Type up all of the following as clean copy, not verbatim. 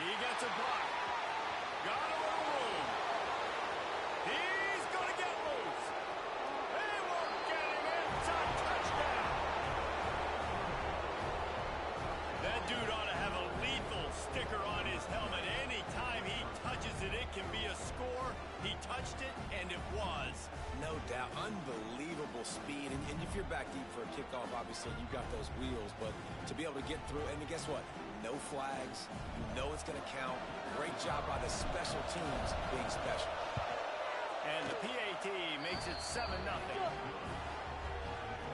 He gets a block. Got a little room. He's going to get loose. They won't get him. It's a touchdown. That dude ought to have a lethal sticker on his helmet. Anytime he touches it, it can be a score. He touched it, and it was. No doubt. Unbelievable speed. And if you're back deep for a kickoff, obviously you've got those wheels. But to be able to get through, and guess what? No flags. You know it's going to count. Great job by the special teams being special. And the PAT makes it 7-0.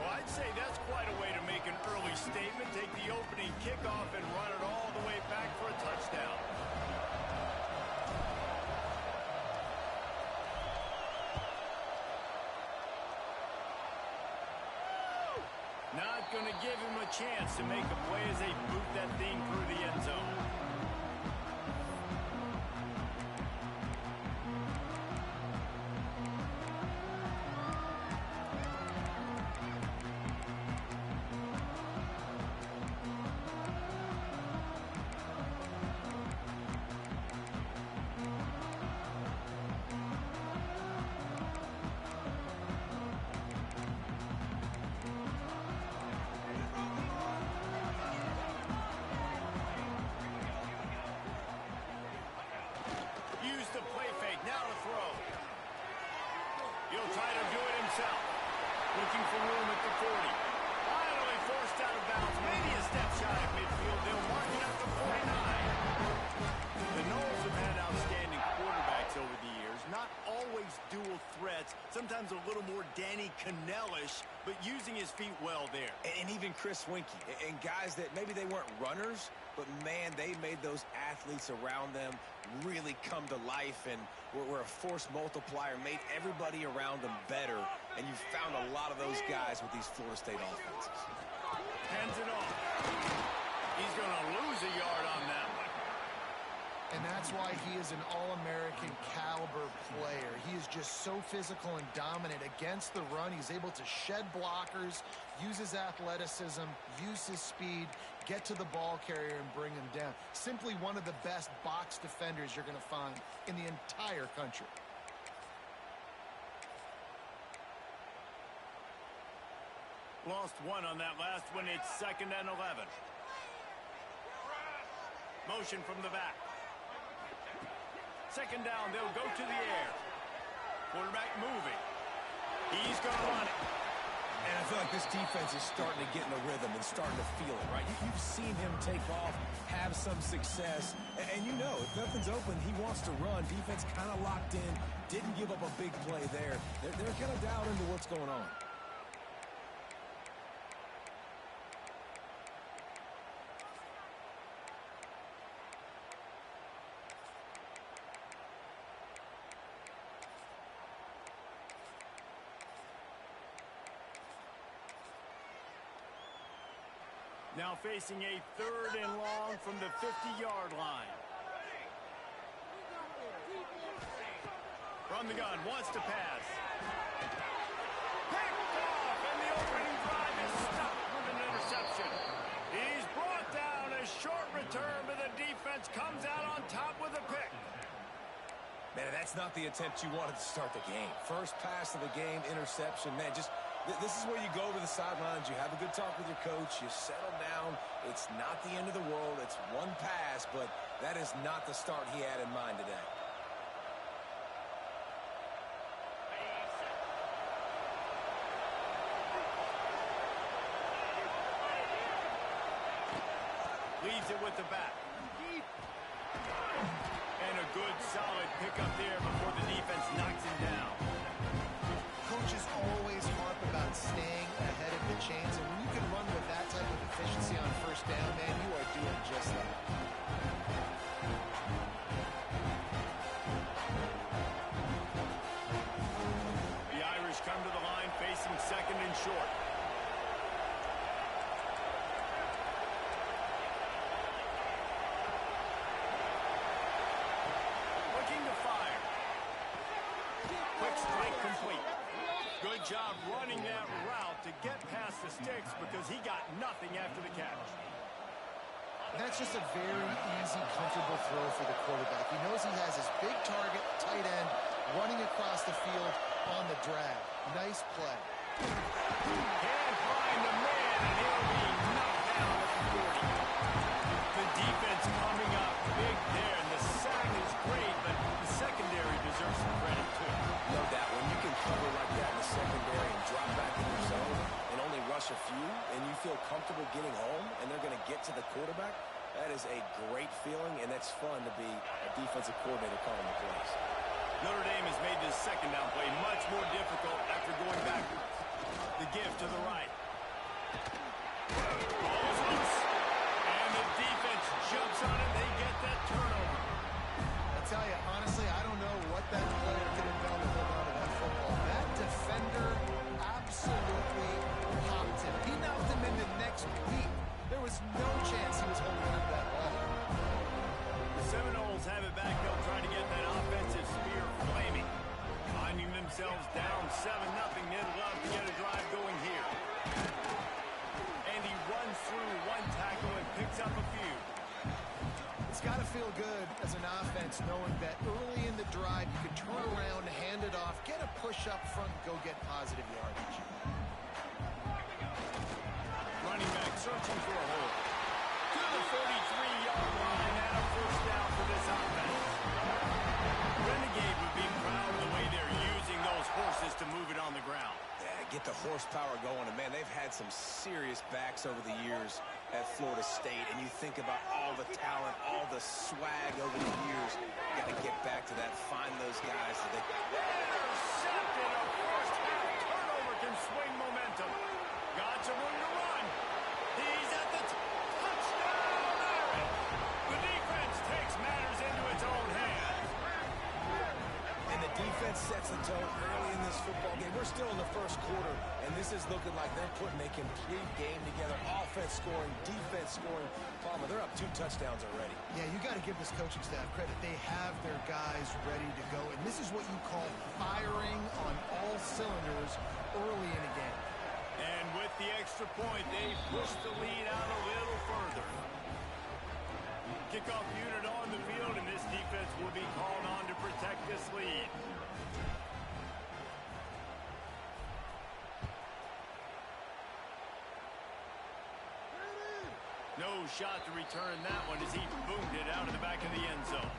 Well, I'd say that's quite a way to make an early statement. Take the opening kickoff and run it all the way back for a touchdown. Not going to give him a chance to make a play as they boot that thing through the end zone. Use the play fake, now to throw. He'll try to do it himself. Looking for room at the 40. Finally forced out of bounds. Maybe a step shy of midfield. They'll mark it up to 49. The Knowles have had outstanding quarterbacks over the years. Not always dual threats. Sometimes a little more Danny Cannell-ish, but using his feet well there. And even Chris Winkie. And guys that maybe they weren't runners, but, man, they made those athletes around them really come to life and were a force multiplier, made everybody around them better. And you found a lot of those guys with these Florida State offenses. Hands it off. He's going to lose a yard on that one. And that's why he is an All-American caliber player. He is just so physical and dominant against the run. He's able to shed blockers, use his athleticism, use his speed, get to the ball carrier and bring him down. Simply one of the best box defenders you're going to find in the entire country. Lost one on that last one. It's 2nd and 11. Motion from the back. 2nd down, they'll go to the air. Quarterback moving. He's going to run it. And I feel like this defense is starting to get in the rhythm and starting to feel it, right? You've seen him take off, have some success, and you know, if nothing's open, he wants to run. Defense kind of locked in, didn't give up a big play there. They're kind of dialed into what's going on. Now facing a 3rd and long from the 50-yard line. From the gun, wants to pass. Picked off, and the opening drive is stopped with an interception. He's brought down. A short return, but the defense comes out on top with a pick. Man, that's not the attempt you wanted to start the game. First pass of the game, interception. Man, just this is where you go to the sidelines. You have a good talk with your coach. You settle down. It's not the end of the world. It's one pass, but that is not the start he had in mind today. Leaves it with the back. And a good, solid pickup there before the defense knocks him down. Coaches always harp about staying ahead of the chains, and when you can run with that type of efficiency on 1st down, man, you are doing just that. The Irish come to the line facing 2nd and short. Looking to fire. Quick strike complete. Good job running that route to get past the sticks because he got nothing after the catch. That's just a very easy easy, comfortable throw for the quarterback. He knows he has his big target, tight end, running across the field on the drag. Nice play. Can't find the man, and he'll be knocked down at the 40. The defense coming up big there, and the sack is great, but the secondary deserves some credit, too. No doubt. When you can cover like that in the secondary and drop back in your zone and only rush a few, and you feel comfortable getting home, and they're going to get to the quarterback, that is a great feeling, and it's fun to be a defensive coordinator calling the plays. Notre Dame has made this second down play much more difficult after going backwards. The give to the right. Ball's loose. And the defense jumps on it. They get that turnover. I'll tell you, honestly, I don't know what that player could have done to hold on to that football. That defender absolutely popped him. He knocked him into next week. There was no chance he was holding on to that ball. The Seminoles have it back. They'll try to get that offensive spear flaming. Finding themselves down 7-0. They'd love to get a drive going here. And he runs through one tackle and picks up a few. It's got to feel good as an offense knowing that early in the drive you can turn around, hand it off, get a push up front, and go get positive yardage. Running back searching for a hole. To the 43-yard line and a first down for this offense. Renegade would be proud of the way they're using those horses to move it on the ground. Yeah, get the horsepower going. And, man, they've had some serious backs over the years at Florida State. And you think about all the talent, all the swag over the years. Got to get back to that, find those guys. Intercepted. A first half turnover can swing momentum. Got some room to run. He's at the touchdown. The defense takes matters into its own hands. And the defense sets the tone early in this football game. We're still in the first quarter, and this is looking like they're putting a complete game together. Offense scoring, defense scoring. Palmer, they're up 2 touchdowns already. Yeah, you got to give this coaching staff credit. They have their guys ready to go, and this is what you call firing on all cylinders early in a game. And with the extra point, they push the lead out a little further. Kickoff unit on the field, and this defense will be called on to protect this lead. No shot to return that one as he boomed it out of the back of the end zone.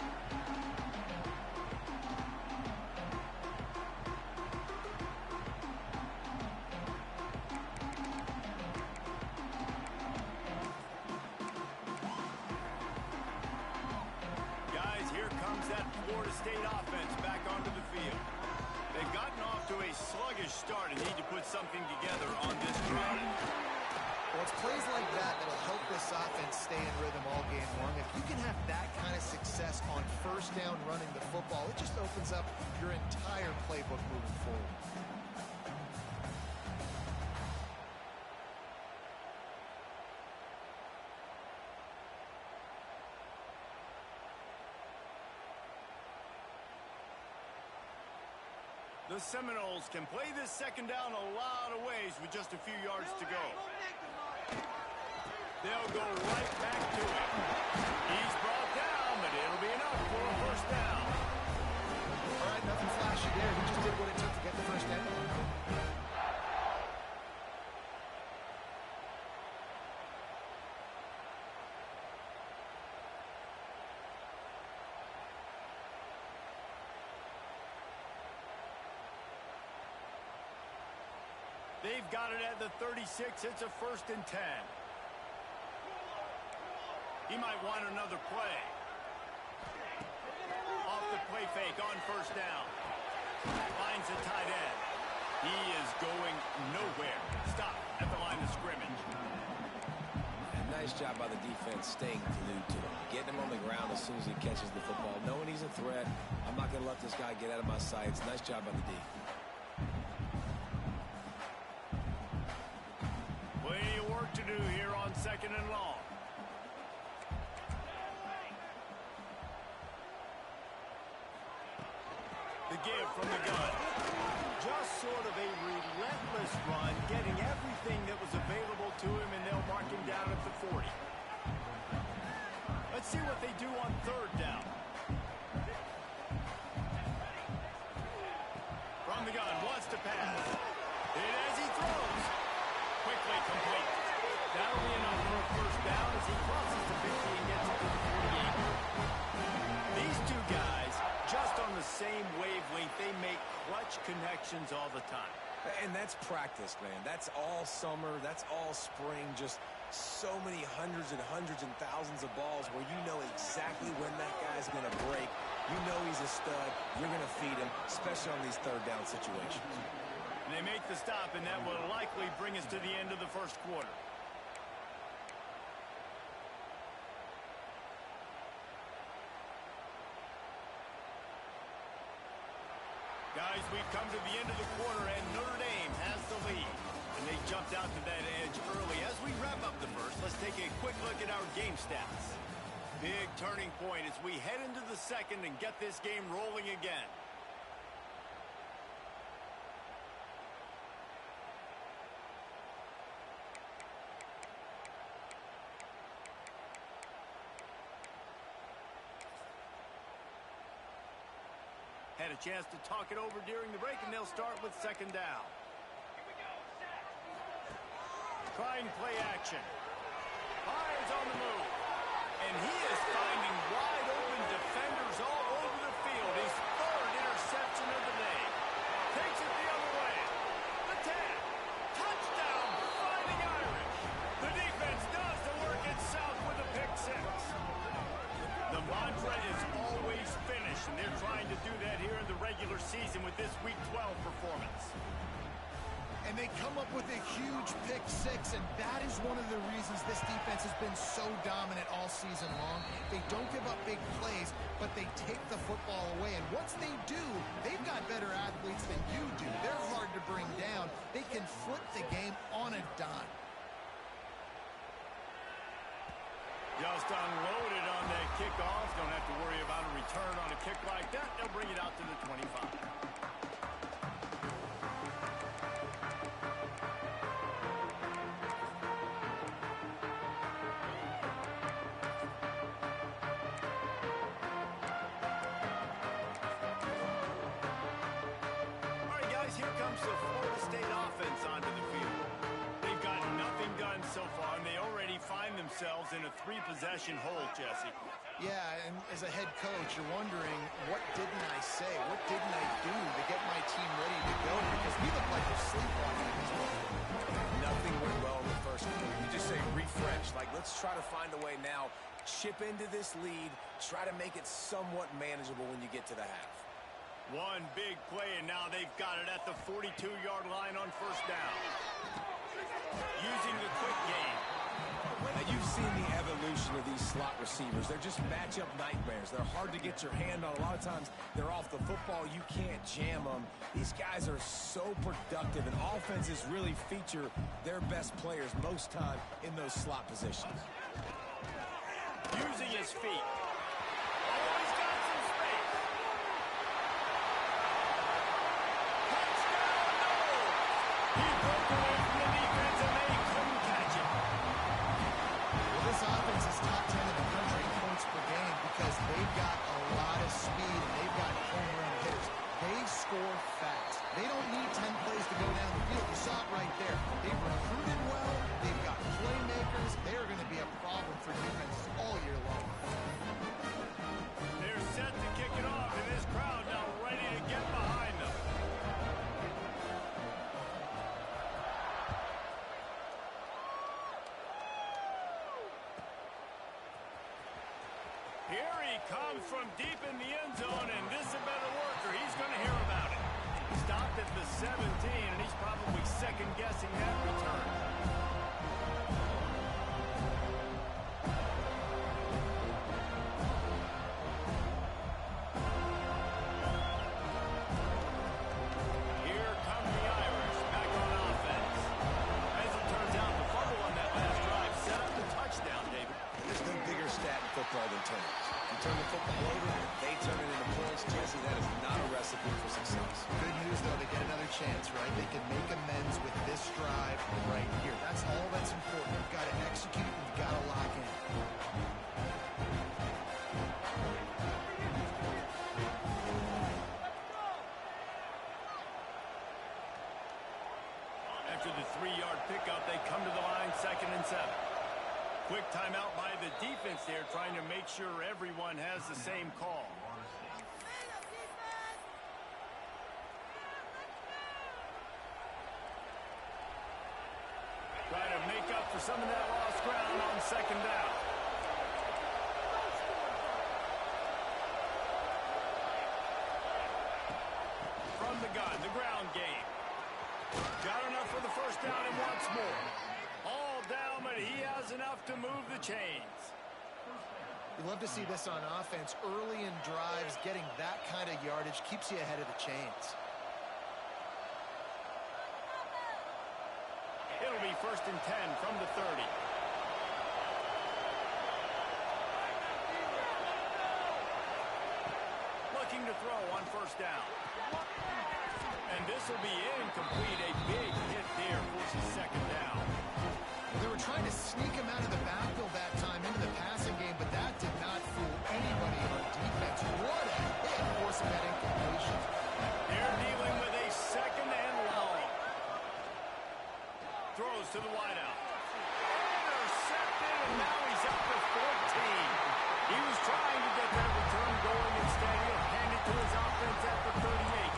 Guys, here comes that Florida State offense back onto the field. They've gotten off to a sluggish start and need to put something together on this drive. Well, it's plays like that that'll help this offense stay in rhythm all game long. If you can have that kind of success on first down running the football, it just opens up your entire playbook moving forward. The Seminoles can play this second down a lot of ways with just a few yards to go. They'll go right back to it. He's brought down, but it'll be enough for a first down. All right, nothing flashy there. He just did what it took to get the first down. They've got it at the 36. It's a 1st and 10. He might want another play. Off the play fake on first down. Finds a tight end. He is going nowhere. Stop at the line of scrimmage. And nice job by the defense staying glued to him. Getting him on the ground as soon as he catches the football. Knowing he's a threat. I'm not going to let this guy get out of my sights. Nice job by the D. Plenty of work to do here on 2nd and long. The give from the gun. Just sort of a relentless run, getting everything that was available to him, and they'll mark him down at the 40. A Let's see what they do on third down. From the gun, wants to pass. And as he throws, quickly complete. That'll be enough for a first down as he crosses the 50 and gets it to the 48. These two guys, just on the same wavelength, they make clutch connections all the time. And that's practice, man. That's all summer. That's all spring. Just so many hundreds and thousands of balls where you know exactly when that guy's going to break. You know he's a stud. You're going to feed him, especially on these third down situations. And they make the stop, and that will likely bring us to the end of the first quarter. Guys, we've come to the end of the quarter, and Notre Dame has the lead. And they jumped out to that edge early. As we wrap up the first, let's take a quick look at our game stats. Big turning point as we head into the second and get this game rolling again. Had a chance to talk it over during the break, and they'll start with second down. Trying play action. Fires on the move. And he is finding wide open defenders all over the field. His third interception of the day. Takes it the other way. The 10. Touchdown, Fighting Irish. The defense does the work itself with a pick six. The mantra is always finish, and they're trying to do that here in the regular season with this Week 12 performance. And they come up with a huge pick six, and that is one of the reasons this defense has been so dominant all season long. They don't give up big plays, but they take the football away. And once they do, they've got better athletes than you do. They're hard to bring down. They can flip the game on a dime. Just unloaded on that kickoff. Don't have to worry about a return on a kick like that. They'll bring it out to the 25. Here comes the Florida State offense onto the field. They've got nothing done so far, and they already find themselves in a three-possession hole, Jesse. Yeah, and as a head coach, you're wondering, what didn't I say? What didn't I do to get my team ready to go? Because we look like we're sleepwalking as well. Nothing went well in the first quarter. You just say refresh. Like, let's try to find a way now. Chip into this lead. Try to make it somewhat manageable when you get to the half. One big play, and now they've got it at the 42-yard line on first down. Using the quick game. Now, you've seen the evolution of these slot receivers. They're just matchup nightmares. They're hard to get your hand on. A lot of times, they're off the football. You can't jam them. These guys are so productive, and offenses really feature their best players most time in those slot positions. Using his feet. Oh, he's got some space. Touchdown, no! He broke away from the defense, and they couldn't catch him. This offense is top 10 in the country in points per game because they've got a lot of speed and they've got home run hitters. They score fast. They don't need 10 plays to go down the field. You saw it right there. They've recruited well. They've got playmakers. They are going to be a problem for defenses all year long. They're set to kick it off, and this crowd now ready to get behind them. Here he comes from deep in the end zone, and this is a better worker. He's going to hear about it. Stopped at the 17, and he's probably second-guessing that return. Here come the Irish back on offense. As it turns out, the fumble on that last drive set up the touchdown, David. There's no bigger stat in football than turnovers. You turn the football over, they turn it into points. Jesse, that is not a recipe for success. Good news, though, they get another chance, right? They can make amends with this drive right here. That's all that's important. You've got to execute, and you've got to lock in. After the 3-yard pickup, they come to the line, 2nd and 7. Quick timeout by the defense there, trying to make sure everyone has the same call. Try to make up for some of that lost ground on 2nd down. From the gun, the ground game. Got enough for the 1st down and wants more. All down, but he has enough to move the chains. You love to see this on offense. Early in drives, getting that kind of yardage keeps you ahead of the chains. It'll be 1st and 10 from the 30. Looking to throw on 1st down. And this will be incomplete. A big hit there forces 2nd down. They were trying to sneak him out of the backfield that time into the passing game, but that did not fool anybody on defense. What a hit forcing that incompletion. They're dealing with a 2nd and long. Throws to the wideout. Intercepted, and now he's up to 14. He was trying to get that return going. Instead, he'll hand it to his offense at the 38.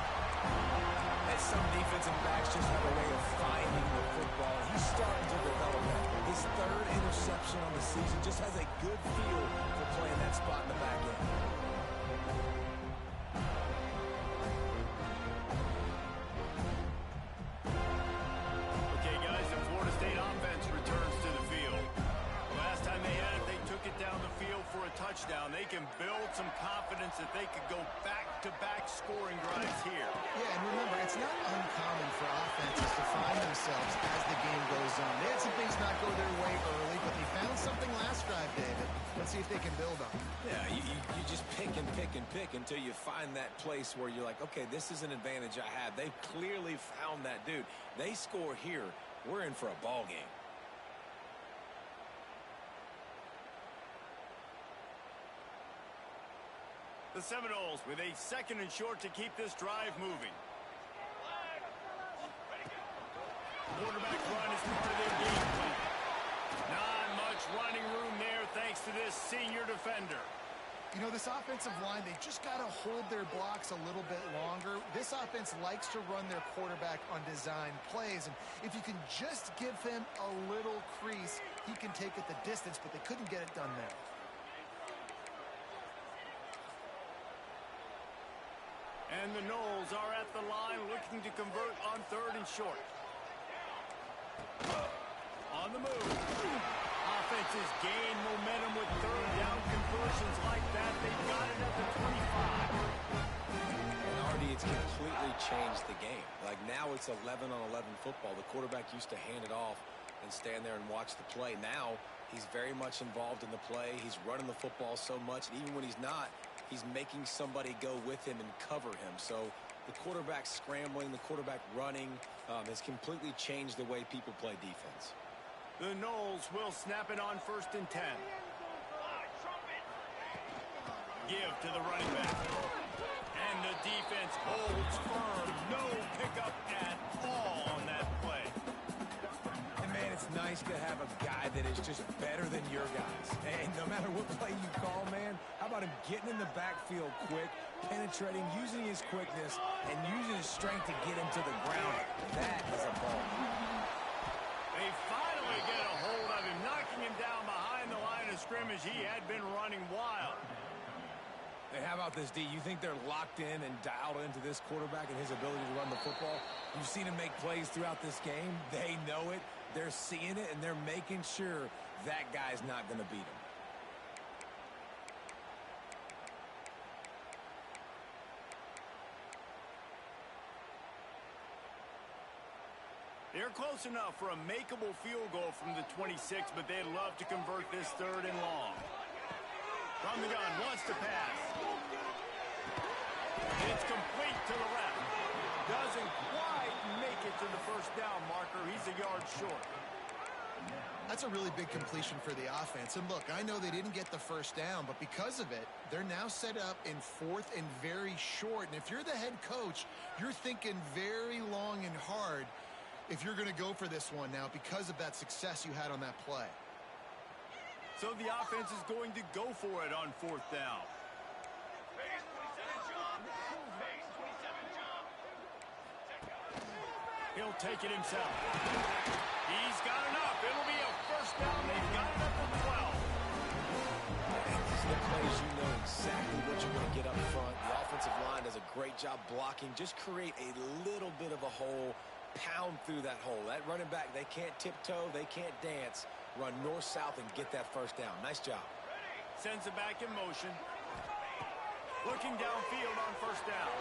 And some defensive backs just have a way of finding the football. He's starting to develop that. His 3rd interception on the season just has a good feel for playing that spot in the back end. Okay, guys, the Florida State offense returns to the field. Last time they had it, they took it down the field for a touchdown. They can build some confidence that they could go back-to-back scoring drives here. Yeah, and remember, it's not uncommon for offenses to find themselves as the game goes on. They had some things not go their way early, but they found something last drive, David. Let's see if they can build on it. Yeah, you just pick and pick and pick until you find that place where you're like, okay, this is an advantage I have. They've clearly found that dude. They score here, we're in for a ball game. The Seminoles with a 2nd and short to keep this drive moving. Quarterback run is part of their game plan. Not much running room there thanks to this senior defender. You know, this offensive line, they just got to hold their blocks a little bit longer. This offense likes to run their quarterback on design plays, and if you can just give him a little crease, he can take it the distance, but they couldn't get it done there. And the Noles are at the line looking to convert on 3rd and short. On the move. Offenses gain momentum with 3rd down conversions like that. They've got it at the 25. And Artie, it's completely changed the game. Like now it's 11-on-11 football. The quarterback used to hand it off and stand there and watch the play. Now he's very much involved in the play. He's running the football so much, and even when he's not, he's making somebody go with him and cover him. So the quarterback scrambling, the quarterback running has completely changed the way people play defense. The Noles will snap it on 1st and 10. Give to the running back. And the defense holds firm. No pickup at all on that play. And man, it's nice to have a guy that is just better than your guys. And no matter what play you call, man, how about him getting in the backfield quick, penetrating, using his quickness, and using his strength to get him to the ground. That is a ball. They finally get a hold of him, knocking him down behind the line of scrimmage. He had been running wild. Hey, how about this, D? You think they're locked in and dialed into this quarterback and his ability to run the football? You've seen him make plays throughout this game. They know it. They're seeing it, and they're making sure that guy's not going to beat him. They're close enough for a makeable field goal from the 26, but they'd love to convert this 3rd and long. From the gun, wants to pass. It's complete to the left. Doesn't quite make it to the first down marker. He's a yard short. That's a really big completion for the offense. And look, I know they didn't get the first down, but because of it, they're now set up in 4th and very short. And if you're the head coach, you're thinking very long and hard if you're going to go for this one now because of that success you had on that play. So the offense is going to go for it on 4th down. He'll take it himself. He's got enough. It'll be a first down. They've got it up to 12. These are the plays you know exactly what you're going to get up front. The offensive line does a great job blocking. Just create a little bit of a hole. Pound through that hole. That running back, they can't tiptoe. They can't dance. Run north-south and get that first down. Nice job. Sends it back in motion. Looking downfield on first down.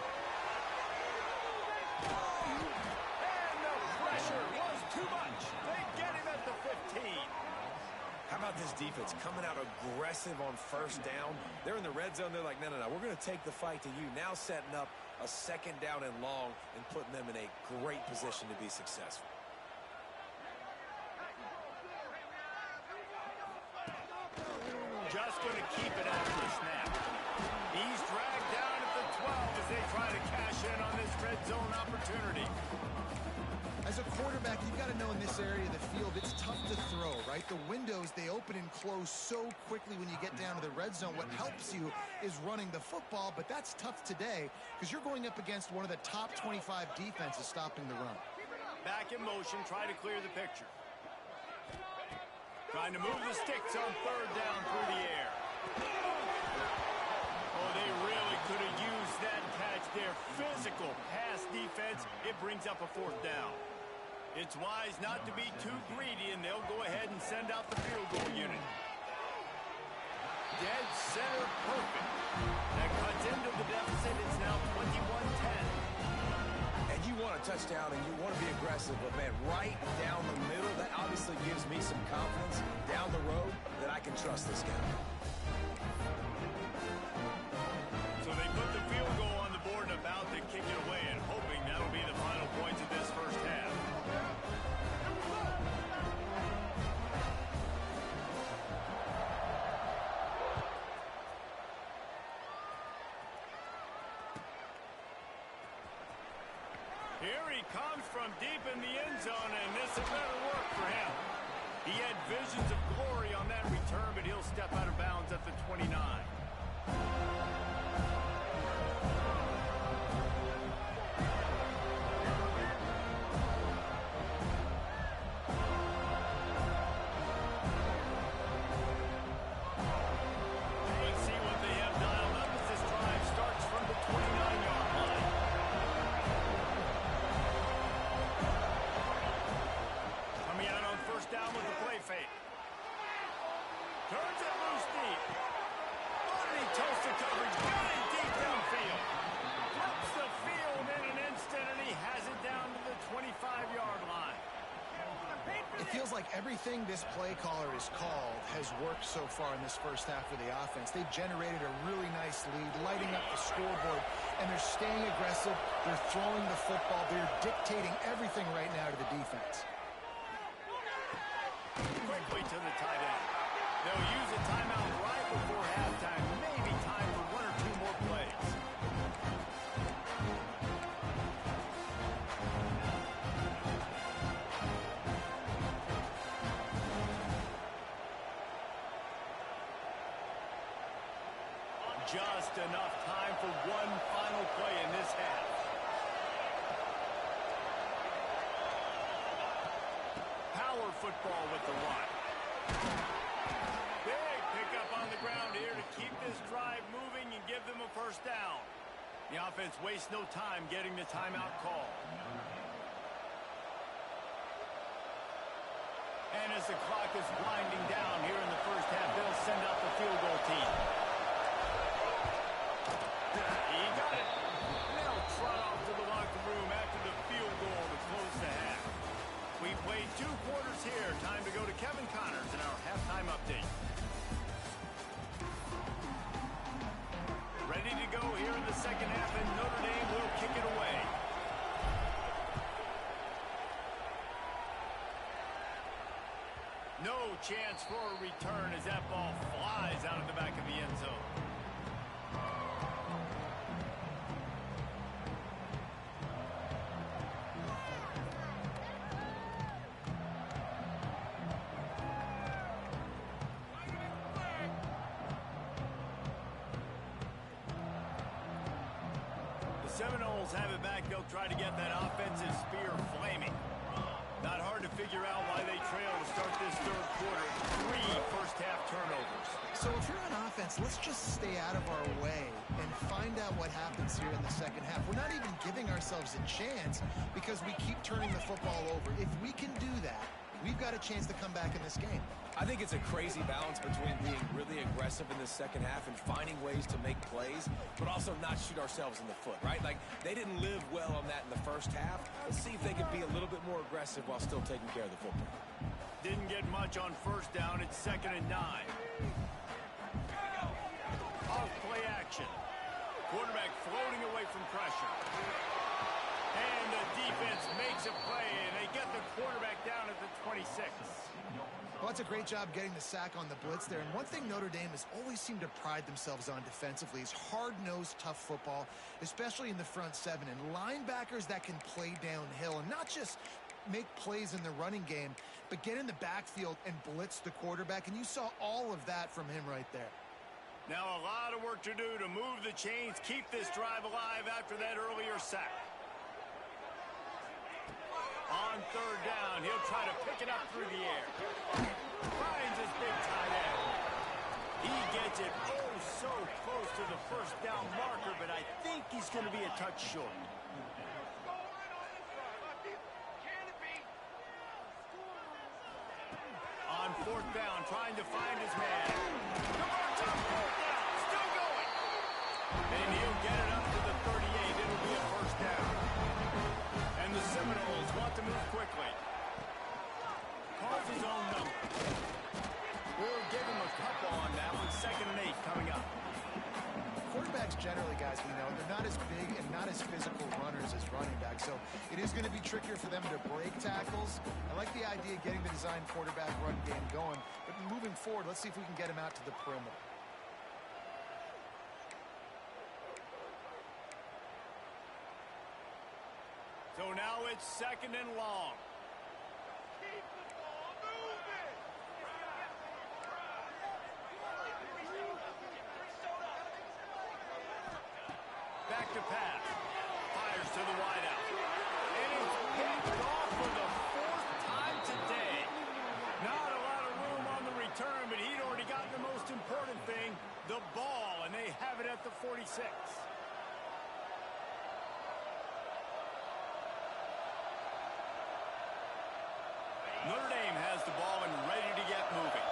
And the pressure was too much. They get him at the 15. How about this defense coming out aggressive on first down? They're in the red zone. They're like, no, we're going to take the fight to you. Now setting up a second down and long and putting them in a great position to be successful. Just going to keep it after the snap. He's dragged down at the 12 as they try to cash in on this red zone opportunity. As a quarterback, you've got to know in this area of the field, it's tough to throw, right? The windows, they open and close so quickly when you get down to the red zone. What helps you is running the football, but that's tough today because you're going up against one of the top 25 defenses stopping the run. Back in motion, try to clear the picture. Trying to move the sticks on third down through the air. Oh, they really could have used that catch there. Physical pass defense. It brings up a fourth down. It's wise not to be too greedy, and they'll go ahead and send out the field goal unit. Dead center perfect. That cuts into the deficit. It's now 21-10. And you want a touchdown and you want to be aggressive, but man, right down the middle, that obviously gives me some confidence down the road that I can trust this guy. So they put the field goal on the board and about to kick it away and hoping that'll be the final points of this first half. Here he comes from deep in the end zone, and this had better work for him. He had visions of glory on that return, but he'll step out of bounds at the 29. Let's see what they have dialed up as this drive starts from the 29-yard line. Coming out on first down with the play fake. Turns it loose deep. Underneath Tulsa coverage. Got it deep downfield. Flips the field in an instant, and he has it down to the 25-yard line. It feels like everything this play caller has called has worked so far in this first half of the offense. They've generated a really nice lead, lighting up the scoreboard, and they're staying aggressive. They're throwing the football. They're dictating everything right now to the defense. Quickly to the tight end. They'll use a timeout right before halftime. Maybe time for one or two more plays. Just enough time for one final play in this half. Power football with the run. Big pickup on the ground here to keep this drive moving and give them a first down. The offense wastes no time getting the timeout call. And as the clock is winding down here in the first half, they'll send out the field goal team. He got it. They'll trot off to the locker room after the field goal to close the half. We played 2 quarters here. Time to go to Kevin Connors in our halftime update. Seminoles have it back. They'll try to get that offensive spear flaming. Not hard to figure out why they trail to start this third quarter. 3 first-half turnovers. So if you're on offense, let's just stay out of our way and find out what happens here in the second half. We're not even giving ourselves a chance because we keep turning the football over. If we can do that, we've got a chance to come back in this game. I think it's a crazy balance between being really aggressive in the second half and finding ways to make plays, but also not shoot ourselves in the foot, right? Like, they didn't live well on that in the first half. Let's see if they can be a little bit more aggressive while still taking care of the football. Didn't get much on first down. It's 2nd and 9. Off play action. Quarterback floating away from pressure. And the defense makes a play, and they get the quarterback down at the 26. Well, that's a great job getting the sack on the blitz there. And one thing Notre Dame has always seemed to pride themselves on defensively is hard-nosed, tough football, especially in the front seven. And linebackers that can play downhill and not just make plays in the running game, but get in the backfield and blitz the quarterback. And you saw all of that from him right there. Now a lot of work to do to move the chains, keep this drive alive after that earlier sack. On 3rd down, he'll try to pick it up through the air. Finds his big tight end. He gets it so close to the first down marker, but I think he's going to be a touch short. On 4th down, trying to find his man. Converts on 4th down, still going. And he'll get it up to the 38. It'll be a first down. And the Seminoles want to move quickly. Calls his own number. We'll give him a couple on that one. 2nd and 8 coming up. Quarterbacks generally, guys, we know, they're not as big and not as physical runners as running backs, so it is going to be trickier for them to break tackles. I like the idea of getting the design quarterback run game going, but moving forward, let's see if we can get him out to the perimeter. So now it's 2nd and long. Back to pass. Fires to the wideout. And it's picked off for the 4th time today. Not a lot of room on the return, but he'd already gotten the most important thing, the ball, and they have it at the 46. Notre Dame has the ball and ready to get moving.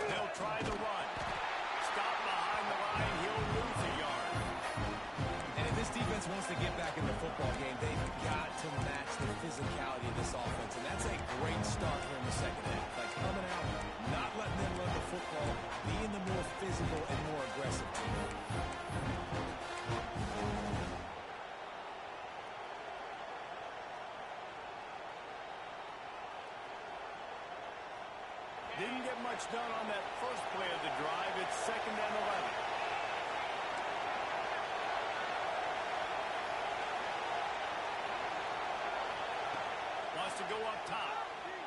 They'll try the run. Stop behind the line. He'll lose a yard. And if this defense wants to get back in the football game, they've got to match the physicality of this offense. And that's a great start here in the second half. Like coming out, not letting them run the football, being the more physical and more aggressive team. Didn't get much done on that first play of the drive. It's 2nd and 11. Wants to go up top.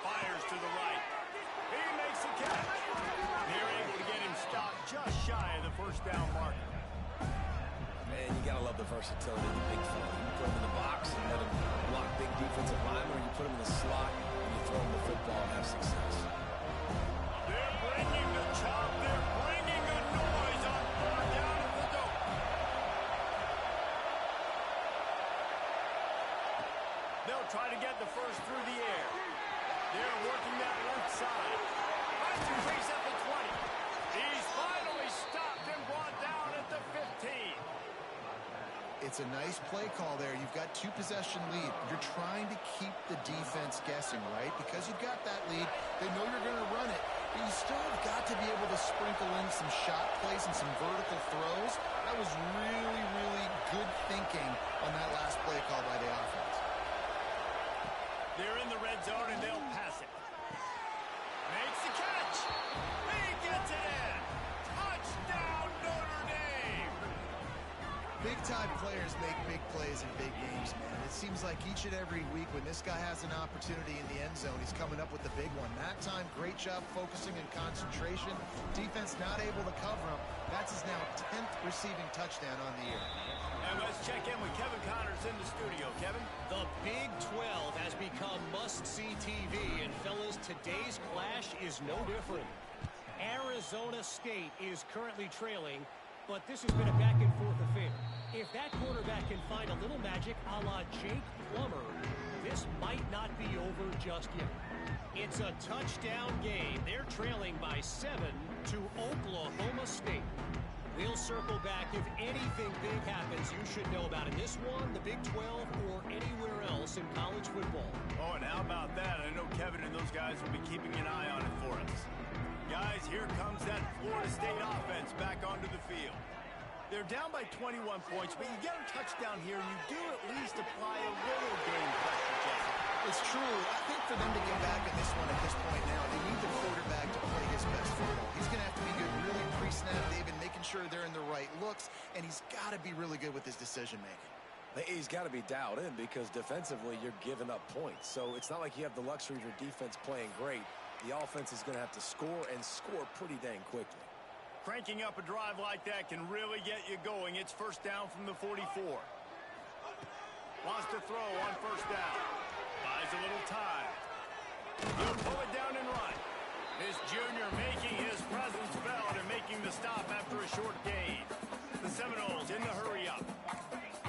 Fires to the right. He makes the catch. They're able to get him stopped just shy of the first down marker. Man, you got to love the versatility of the big fella. You put him in the box and let him block big defensive linemen, or you put him in the slot and you throw him the football and have success. They're bringing the chop. They're bringing the noise on 4th down at the dope. They'll try to get the first through the air. They're working that left side. Finds a crease at the 20. He's finally stopped and brought down at the 15. It's a nice play call there. You've got 2-possession lead. You're trying to keep the defense guessing, right? Because you've got that lead. They know you're going to run it. But you still have got to be able to sprinkle in some shot plays and some vertical throws. That was really, really good thinking on that last play call by the offense. They're in the red zone, and they'll pass it. Makes the catch. He gets it in. Touchdown, Notre Dame. Big-time players make big plays in big games, man. It seems like each and every week when this guy has an opportunity in the end zone, he's coming up with the big one. That time, great job focusing and concentration. Defense not able to cover him. That's his now 10th receiving touchdown on the year. And let's check in with Kevin Connors in the studio. Kevin? The Big 12 has become must-see TV, and fellas, today's clash is no different. Arizona State is currently trailing, but this has been a back-and-forth affair. If that quarterback can find a little magic a la Jake Plummer, this might not be over just yet. It's a touchdown game. They're trailing by 7 to Oklahoma State. We'll circle back. If anything big happens, you should know about it. This one, the Big 12, or anywhere else in college football. Oh, and how about that? I know Kevin and those guys will be keeping an eye on it for us. Guys, here comes that Florida State offense back onto the field. They're down by 21 points, but you get a touchdown here, and you do at least apply a little game pressure, Jesse. It's true. I think for them to get back in this one at this point now, they need the quarterback to play his best football. He's going to have to be good really pre-snap, David, making sure they're in the right looks, and he's got to be really good with his decision-making. He's got to be dialed in because defensively you're giving up points. So it's not like you have the luxury of your defense playing great. The offense is going to have to score and score pretty dang quickly. Cranking up a drive like that can really get you going. It's first down from the 44. Wants to throw on first down. Buys a little time. He'll pull it down and run. This junior making his presence felt and making the stop after a short gain. The Seminoles in the hurry up.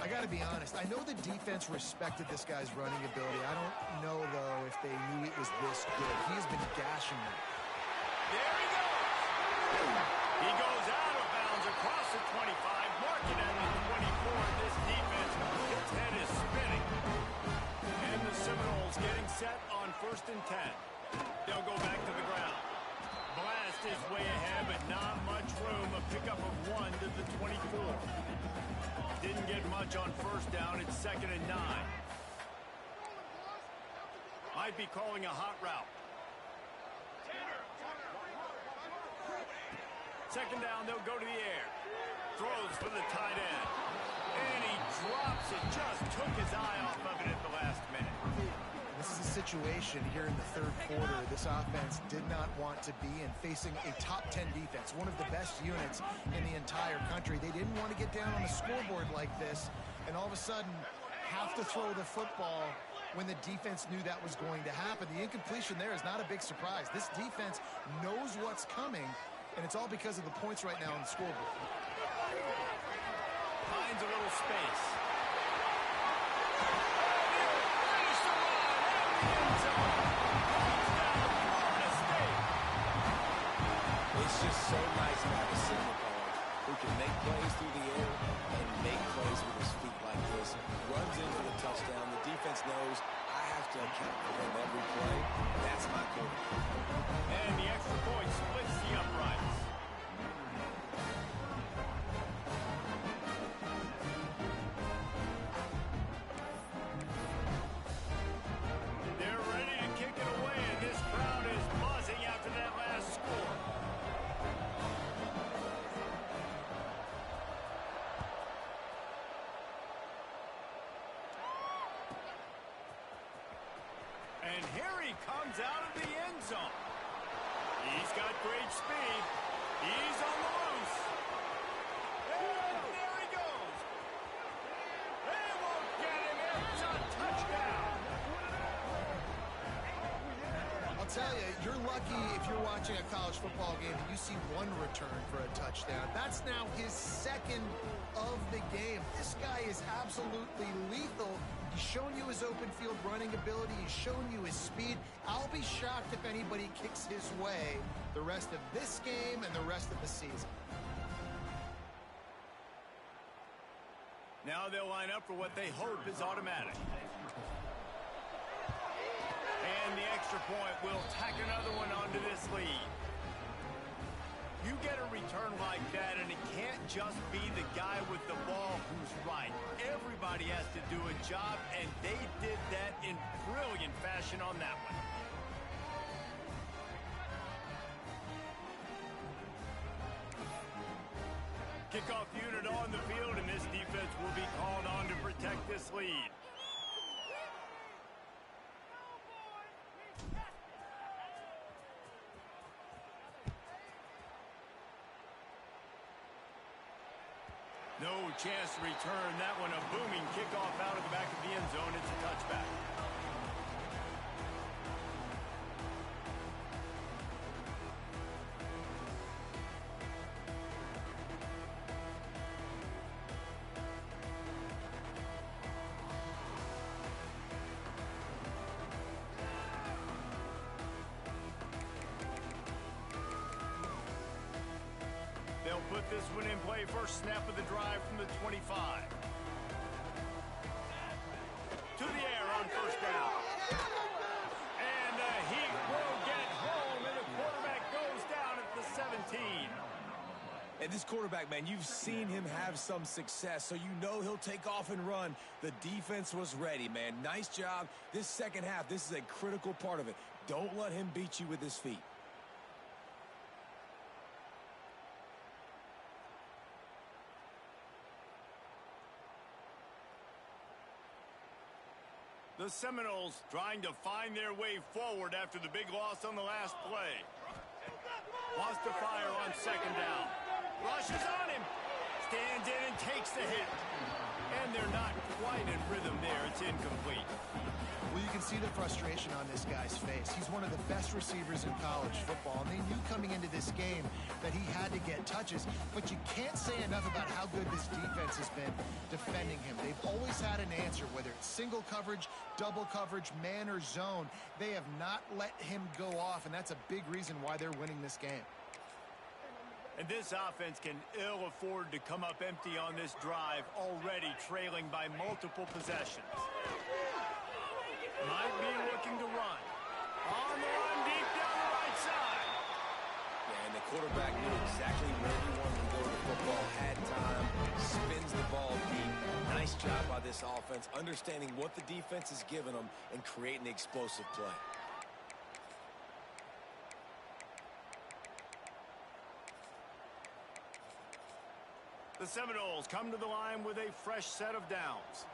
I got to be honest. I know the defense respected this guy's running ability. I don't know, though, if they knew it was this good. He has been gashing them. There he goes. He goes out of bounds across the 25, marking at the 24. This defense, its head is spinning. And the Seminoles getting set on 1st and 10. They'll go back to the ground. Blast is way ahead, but not much room. A pickup of 1 to the 24. Didn't get much on first down. It's 2nd and 9. Might be calling a hot route. 2nd down, they'll go to the air. Throws for the tight end. And he drops it. Just took his eye off of it at the last minute. This is a situation here in the third quarter this offense did not want to be in, facing a top 10 defense, one of the best units in the entire country. They didn't want to get down on the scoreboard like this and all of a sudden have to throw the football when the defense knew that was going to happen. The incompletion there is not a big surprise. This defense knows what's coming, and it's all because of the points right now on the scoreboard. Finds a little space. It's just so nice to have a signal caller who can make plays through the air and make plays with his feet like this. Runs in for the touchdown. The defense knows I have to account for them every play. That's my quarterback. And the extra point splits the uprights. They're ready to kick it away, and this crowd is buzzing after that last score. And here he comes out of the end zone. He's got great speed. He's on the loose. And there he goes. They won't get him. It's a touchdown. I'll tell you, you're lucky if you're watching a college football game and you see one return for a touchdown. That's now his 2nd of the game. This guy is absolutely lethal. He's shown you his open field running ability. He's shown you his speed. I'll be shocked if anybody kicks his way the rest of this game and the rest of the season. Now they'll line up for what they hope is automatic. And the extra point will tack another one onto this lead. You get a return like that, and it can't just be the guy with the ball who's right. Everybody has to do a job, and they did that in brilliant fashion on that one. Kickoff unit on the field, and this defense No chance to return that one. A booming kickoff out of the back of the end zone. It's a touchback. They'll put this one in play. First snap of the drive from the 25. To the air on first down. And he will get home, and the quarterback goes down at the 17. And this quarterback, man, you've seen him have some success, so you know he'll take off and run. The defense was ready, man. Nice job. This second half, this is a critical part of it. Don't let him beat you with his feet. The Seminoles trying to find their way forward after the big loss on the last play. Wants to fire on second down. Rushes on him. Stands in and takes the hit. And they're not quite in rhythm there. It's incomplete. Well, you can see the frustration on this guy's face. He's one of the best receivers in college football, and they knew coming into this game that he had to get touches, but you can't say enough about how good this defense has been defending him. They've always had an answer, whether it's single coverage, double coverage, man or zone. They have not let him go off, and that's a big reason why they're winning this game. And this offense can ill afford to come up empty on this drive, already trailing by multiple possessions. Might be looking to run. On the run, deep down the right side. Yeah, and the quarterback knew exactly where he wanted to go to the football, had time, spins the ball deep. Nice job by this offense, understanding what the defense is giving them and creating the explosive play. The Seminoles come to the line with a fresh set of downs.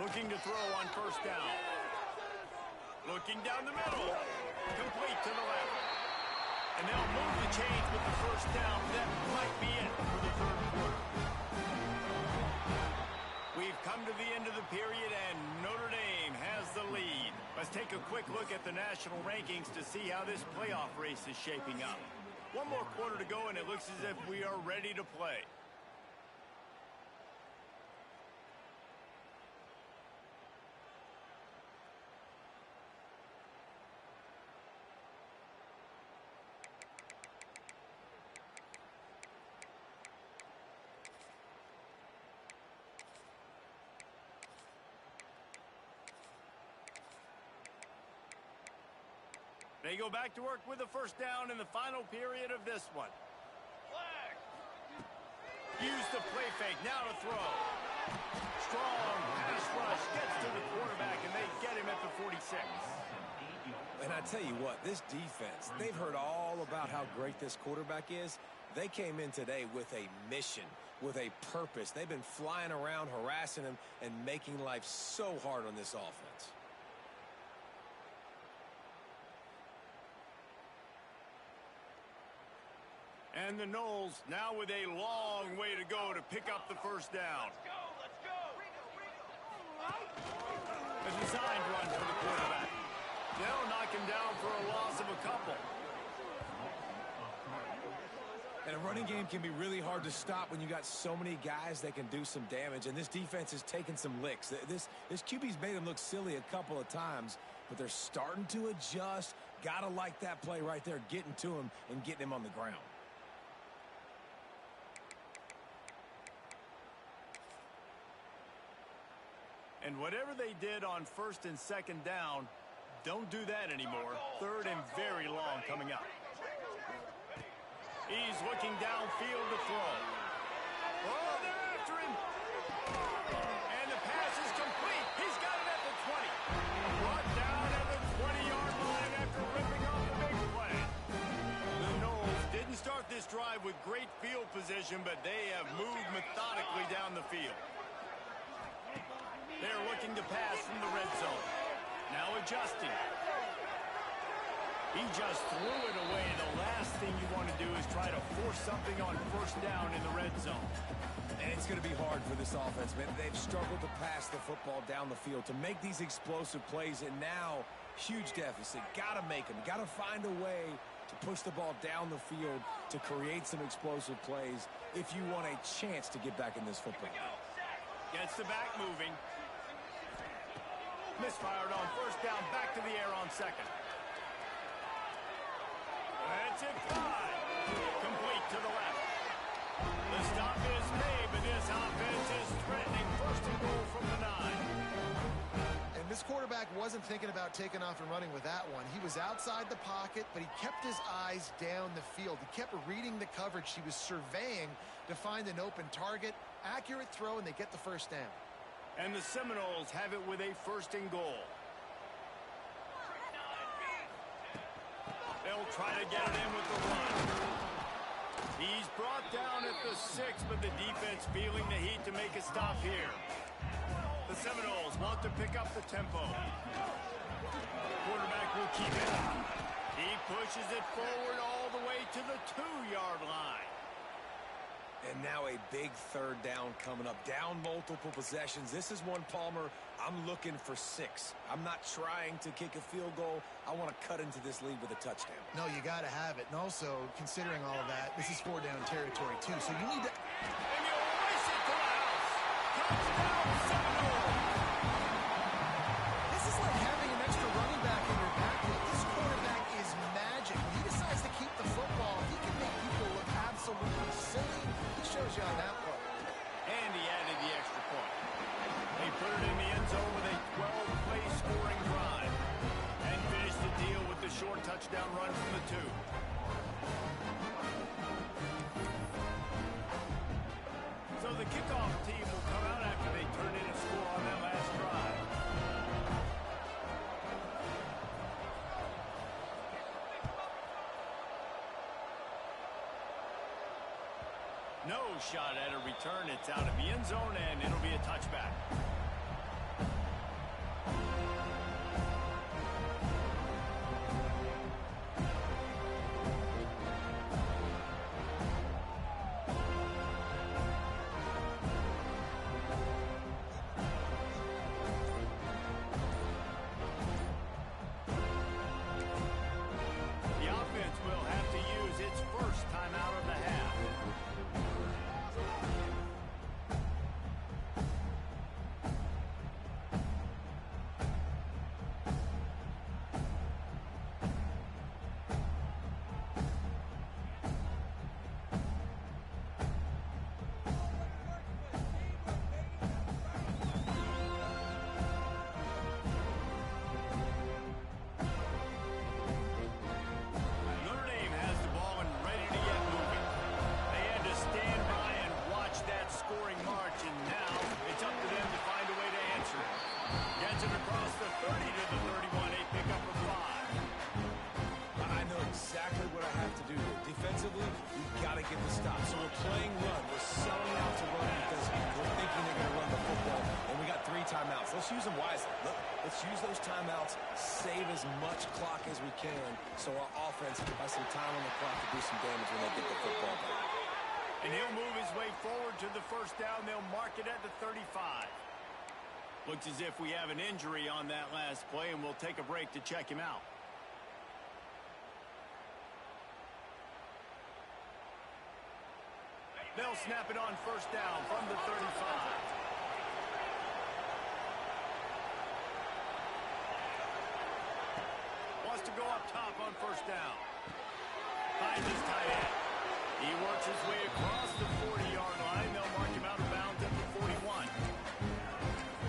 Looking to throw on first down. Looking down the middle. Complete to the left. And they'll move the chains with the first down. That might be it for the third quarter. We've come to the end of the period, and Notre Dame has the lead. Let's take a quick look at the national rankings to see how this playoff race is shaping up. One more quarter to go, and it looks as if we are ready to play. They go back to work with the first down in the final period of this one. Use the play fake. Now to throw. Strong pass rush. Gets to the quarterback, and they get him at the 46. And I tell you what, this defense, they've heard all about how great this quarterback is. They came in today with a mission, with a purpose. They've been flying around, harassing him, and making life so hard on this offense. And the Noles now with a long way to go to pick up the first down. Let's go. A designed run for the quarterback. They'll knock him down for a loss of a couple. And a running game can be really hard to stop when you got so many guys that can do some damage. And this defense is taking some licks. This QB's made them look silly a couple of times, but they're starting to adjust. Gotta like that play right there, getting to him and getting him on the ground. And whatever they did on first and second down, don't do that anymore. Third and very long coming up. He's looking downfield to throw. Oh, they're after him. And the pass is complete. He's got it at the 20. Brought down at the 20-yard line after ripping off the big play. The Noles didn't start this drive with great field position, but they have moved methodically down the field. They're looking to pass from the red zone. Now adjusting. He just threw it away. The last thing you want to do is try to force something on first down in the red zone. And it's going to be hard for this offense, man. They've struggled to pass the football down the field to make these explosive plays, and now huge deficit. Got to make them. Got to find a way to push the ball down the field to create some explosive plays if you want a chance to get back in this football. Gets the back moving. Misfired on first down. Back to the air on second. That's it, 5. Complete to the left. The stop is made, but this offense is threatening first and goal from the 9. And this quarterback wasn't thinking about taking off and running with that one. He was outside the pocket, but he kept his eyes down the field. He kept reading the coverage. He was surveying to find an open target. Accurate throw, and they get the first down. And the Seminoles have it with a first and goal. They'll try to get it in with the run. He's brought down at the 6, but the defense feeling the heat to make a stop here. The Seminoles want to pick up the tempo. Quarterback will keep it. He pushes it forward all the way to the 2-yard line. And now a big third down coming up. Down multiple possessions. This is one, Palmer, I'm looking for 6. I'm not trying to kick a field goal. I want to cut into this lead with a touchdown. No, you got to have it. And also, considering all of that, this is 4-down territory, too. So you need to... And you'll race it to the house. Touchdown, Seminoles. This is like having an extra running back in your backfield. This quarterback is magic. When he decides to keep the football, he can make people look absolutely silly. He shows you on that one. And he added the extra point. They put it in the end zone with a 12-play scoring drive. And finished the deal with the short touchdown run from the 2. So the kickoff team will come out after they turn in a score on that last drive. No shot at a return. It's out of the end zone, and it'll be a touchback. The offense will have to use its first timeout of the half. Notre Dame has the ball and ready to get moving. They had to stand by and watch that scoring march, and now it's up to them to find a way to answer it. Gets it across the 30 to the 31, a pickup of 5. I know exactly what I have to do here. Defensively, we've got to get the stop. So we're playing run. We're selling out to run because we're thinking they're going to run the football. And we got 3 timeouts. Let's use them wisely. Look, let's use those timeouts, save as much clock as we can so our offense has some time on the clock to do some damage when they get the football back. And he'll move his way forward to the first down. They'll mark it at the 35. Looks as if we have an injury on that last play, and we'll take a break to check him out. They'll snap it on first down from the 35. Wants to go up top on first down. Finds his tight end. He works his way across the 40-yard line. They'll mark him out of bounds at the 41.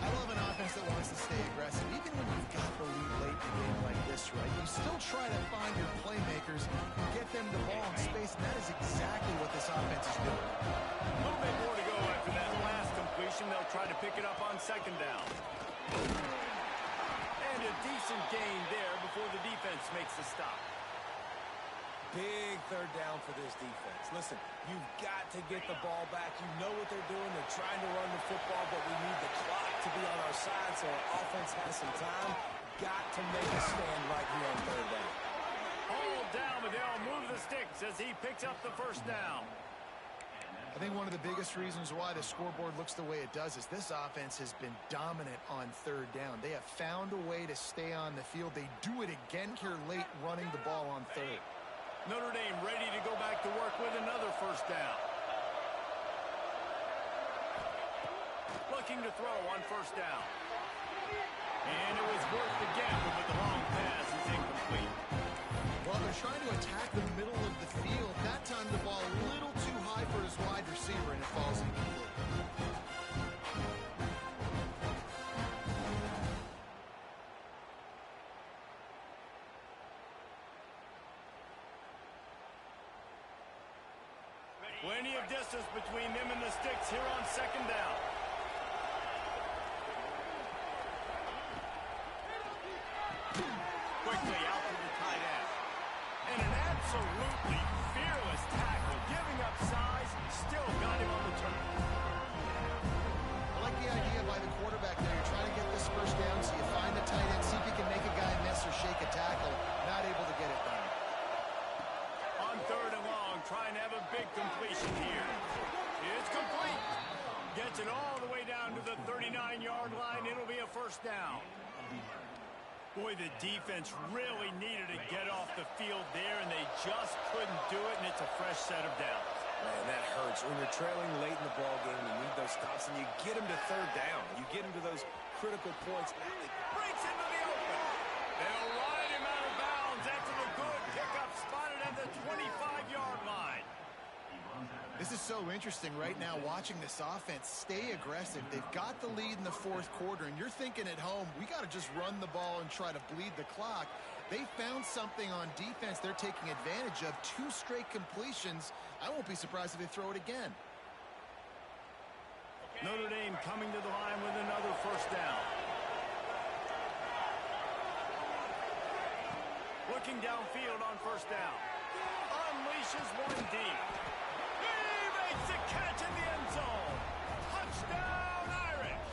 I love an offense that wants to stay aggressive. Even when you've got the lead late in a game like this, right, you still try to find your playmakers and get them the ball in space, and that is exactly what this offense is doing. A little bit more to go after that last completion. They'll try to pick it up on second down. And a decent gain there before the defense makes the stop. Big third down for this defense. Listen, you've got to get the ball back. You know what they're doing. They're trying to run the football, but we need the clock to be on our side so our offense has some time. Got to make a stand right here on third down. hauled down, but they'll move the sticks as he picks up the first down. I think one of the biggest reasons why the scoreboard looks the way it does is this offense has been dominant on third down. They have found a way to stay on the field. They do it again here late, running the ball on third. Notre Dame ready to go back to work with another first down. Looking to throw on first down. And it was worth the gamble, but the long pass is incomplete. Well, they're trying to attack the middle of the field. That time the ball a little too high for his wide receiver, and it falls incomplete. Plenty of distance between them and the sticks here on second down. Quickly out to the tight end. And an absolutely fearless tackle, giving up size, still got him on the turn. I like the idea by the quarterback there. You're trying to get this first down, so you find the tight end, see if you can make a guy miss or shake a tackle. Not able to get it done. On third and long, trying to have a big completion here. It's complete. Gets it all the way down to the 39-yard line. It'll be a first down. Boy, the defense really needed to get off the field there, and they just couldn't do it, and it's a fresh set of downs. Man, that hurts. When you're trailing late in the ball game, you need those stops, and you get them to third down. You get them to those critical points. Breaks into the open. They'll ride him out of bounds after the good pickup spotted at the 25-yard line. This is so interesting right now, watching this offense stay aggressive. They've got the lead in the fourth quarter, and you're thinking at home, we got to just run the ball and try to bleed the clock. They found something on defense they're taking advantage of. 2 straight completions. I won't be surprised if they throw it again. Notre Dame coming to the line with another first down. Looking downfield on first down. Unleashes one deep. He makes the catch in the end zone. Touchdown, Irish.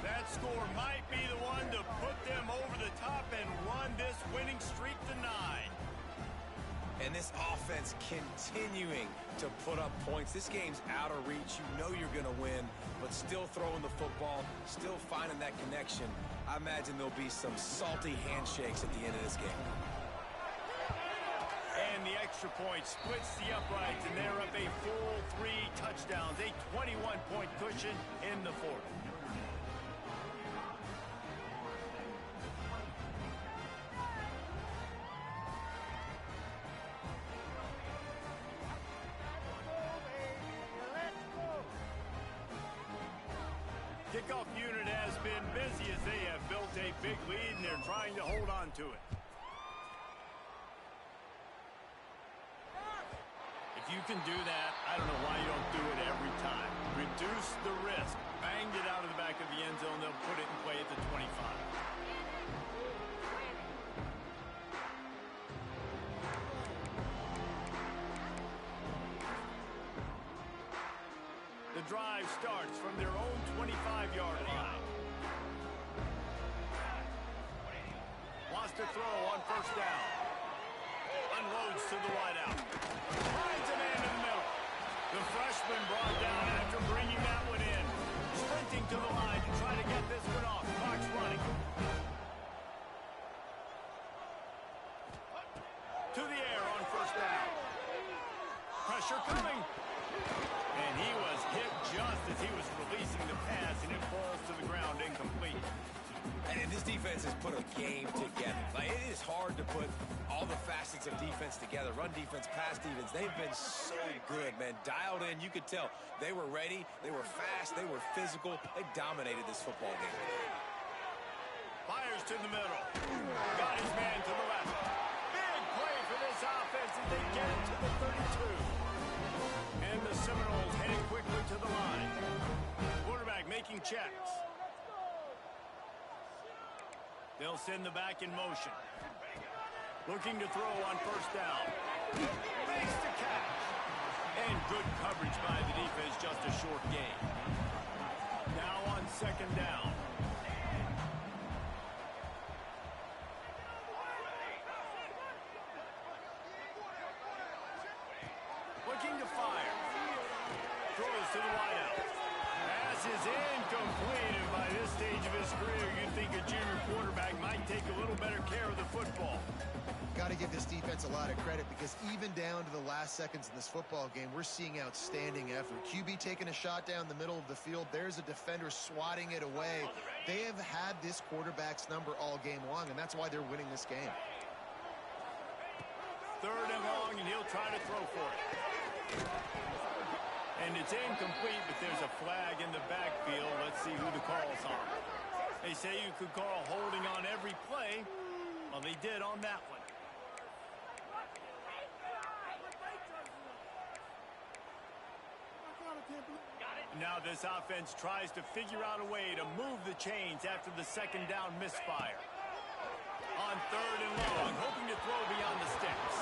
That score might be the one to put them over the top and run this winning streak to 9. And this offense continuing to put up points. This game's out of reach. You know you're going to win, but still throwing the football, still finding that connection. I imagine there'll be some salty handshakes at the end of this game. And the extra point splits the uprights, and they're up a full 3 touchdowns, a 21-point cushion in the fourth. Kickoff unit has been busy as they have built a big lead, and they're trying to hold on to it. If you can do that, I don't know why you don't do it every time. Reduce the risk. Banged it out of the back of the end zone. They'll put it in play at the 25. The drive starts from their own 25-yard line. Wants to throw on first down. Unloads to the wideout. Finds a man in the middle. The freshman brought down after bringing that one in. Sprinting to the line to try to get this one off. Clock's running. To the air on first down. Pressure coming. And he was hit just as he was releasing the pass, and it falls to the ground incomplete. And this defense has put a game together. Like, it is hard to put all the facets of defense together. Run defense, pass defense. They've been so good, man. Dialed in. You could tell they were ready. They were fast. They were physical. They dominated this football game. Fires to the middle. Got his man to the left. Big play for this offense as they get it to the 32. And the Seminoles heading quickly to the line. Quarterback making checks. They'll send the back in motion. Looking to throw on first down. Makes the catch. And good coverage by the defense, just a short gain. Now on second down. the wideout. Pass is incomplete, and by this stage of his career, you'd think a junior quarterback might take a little better care of the football. Got to give this defense a lot of credit because even down to the last seconds in this football game, we're seeing outstanding effort. QB taking a shot down the middle of the field. There's a defender swatting it away. They have had this quarterback's number all game long, and that's why they're winning this game. 3rd and long, and he'll try to throw for it. And it's incomplete, but there's a flag in the backfield. Let's see who the call's on. They say you could call holding on every play. Well, they did on that one. Now this offense tries to figure out a way to move the chains after the 2nd down misfire. On 3rd and long, hoping to throw beyond the sticks.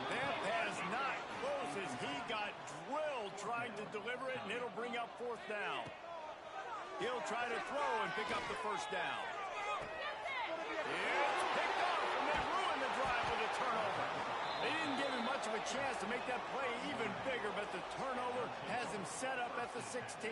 That pass not close as he got drilled trying to deliver it, and it'll bring up 4th down. He'll try to throw and pick up the 1st down. It's picked up, and they ruined the drive with a turnover. They didn't give him much of a chance to make that play even bigger, but the turnover has him set up at the 16.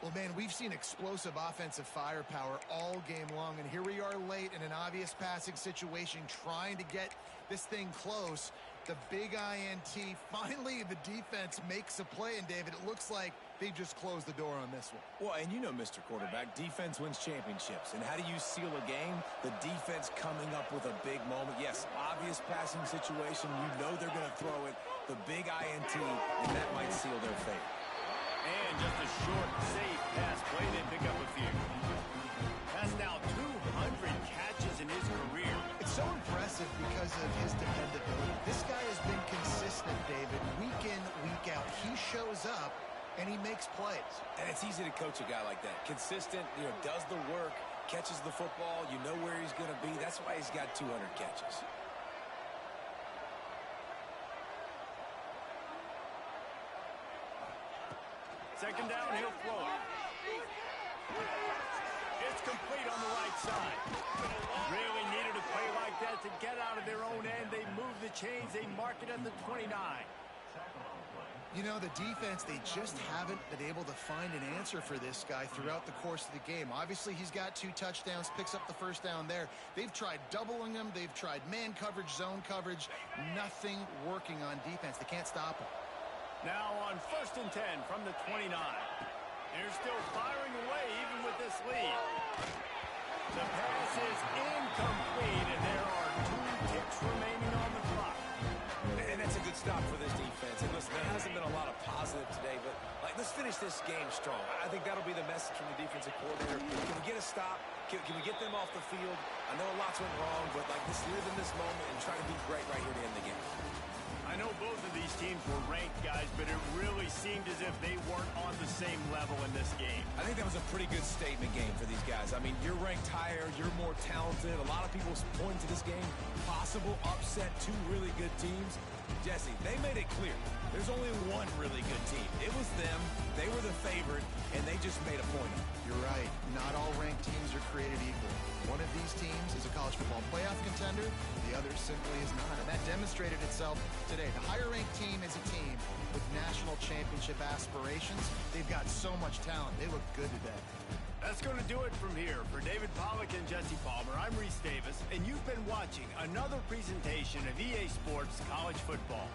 Well, man, we've seen explosive offensive firepower all game long, and here we are late in an obvious passing situation trying to get this thing close. The big INT, finally the defense makes a play, and David, it looks like they just closed the door on this one. Well, and you know, Mr. Quarterback, defense wins championships. And how do you seal a game? The defense coming up with a big moment. Yes, obvious passing situation. You know they're going to throw it. The big INT, and that might seal their fate. And just a short, safe pass play. They pick up a few. That's now 200 catches in his career. It's so impressive because of his dependability. This guy has been consistent, David, week in, week out. He shows up, and he makes plays. And it's easy to coach a guy like that. Consistent, does the work, catches the football. You know where he's going to be. That's why he's got 200 catches. Second down, he'll throw it. It's complete on the right side. Really needed a play like that to get out of their own end. They move the chains. They mark it at the 29. You know, the defense, they just haven't been able to find an answer for this guy throughout the course of the game. Obviously, he's got 2 touchdowns, picks up the 1st down there. They've tried doubling him. They've tried man coverage, zone coverage. Nothing working on defense. They can't stop him. Now on 1st and 10 from the 29. They're still firing away even with this lead. The pass is incomplete, and there are 2 ticks remaining on the clock. And that's a good stop for this defense. And listen, there hasn't been a lot of positive today, but let's finish this game strong. I think that'll be the message from the defensive coordinator. Can we get a stop? Can we get them off the field? I know lots went wrong, but let's live in this moment and try to be great right here to end the game. I know both of these teams were ranked, guys, but it really seemed as if they weren't on the same level in this game. I think that was a pretty good statement game for these guys. I mean, you're ranked higher, you're more talented. A lot of people point to this game, possible upset, 2 really good teams. Jesse, they made it clear. There's only one really good team. It was them. They were the favorite, and they just made a point of it. You're right. Not all ranked teams are created equal. One of these teams is a college football playoff contender. The other simply is not. And that demonstrated itself today. The higher-ranked team is a team with national championship aspirations. They've got so much talent. They look good today. That's going to do it from here. For David Pollack and Jesse Palmer, I'm Reese Davis, and you've been watching another presentation of EA Sports College Football.